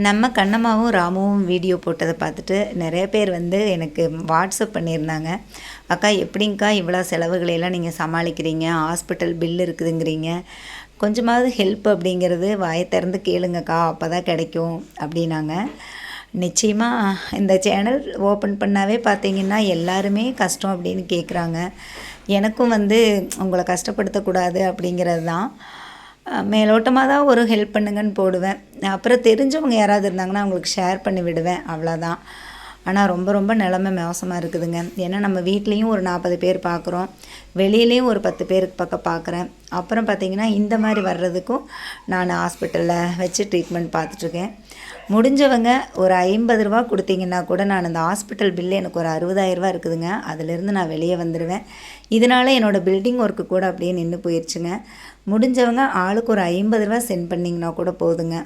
நம்ம கண்ணம்மாவும் ராமுவும் வீடியோ போட்டதை பார்த்துட்டு நிறைய பேர் வந்து எனக்கு வாட்ஸ்அப் பண்ணியிருந்தாங்க. அக்கா எப்படிங்க்கா இவ்வளோ செலவுகளையெல்லாம் நீங்கள் சமாளிக்கிறீங்க, ஹாஸ்பிட்டல் பில் இருக்குதுங்கிறீங்க, கொஞ்சமாவது ஹெல்ப் அப்படிங்கிறது வாயை திறந்து கேளுங்கக்கா, அப்போ தான் கிடைக்கும் அப்படின்னாங்க. நிச்சயமாக இந்த சேனல் ஓப்பன் பண்ணாவே பார்த்தீங்கன்னா எல்லாருமே கஷ்டம் அப்படின்னு கேட்குறாங்க. எனக்கும் வந்து உங்களை கஷ்டப்படுத்தக்கூடாது அப்படிங்கிறது தான். மேலோட்டமாக தான் ஒரு ஹெல்ப் பண்ணுங்கன்னு போடுவேன். அப்புறம் தெரிஞ்சவங்க யாராவது இருந்தாங்கன்னா அவங்களுக்கு ஷேர் பண்ணி விடுவேன், அவ்வளோதான். ஆனால் ரொம்ப ரொம்ப நிலமை மோசமாக இருக்குதுங்க. ஏன்னா நம்ம வீட்லேயும் ஒரு 40 பேர் பார்க்குறோம், வெளியிலையும் ஒரு 10 பேருக்கு பக்கம் பார்க்குறேன். அப்புறம் பார்த்திங்கன்னா இந்த மாதிரி வர்றதுக்கும் நான் ஹாஸ்பிட்டலில் வச்சு ட்ரீட்மெண்ட் பார்த்துட்ருக்கேன். முடிஞ்சவங்க ஒரு 50 ரூபா கொடுத்தீங்கன்னா கூட நான் அந்த ஹாஸ்பிட்டல் பில்லு எனக்கு ஒரு 60,000 இருக்குதுங்க. அதிலேருந்து நான் வெளியே வந்துடுவேன். இதனால் என்னோடய பில்டிங் ஒர்க்கு கூட அப்படியே நின்று போயிடுச்சுங்க. முடிஞ்சவங்க ஆளுக்கு ஒரு 50 ரூபா சென்ட் பண்ணிங்கன்னா கூட போதுங்க.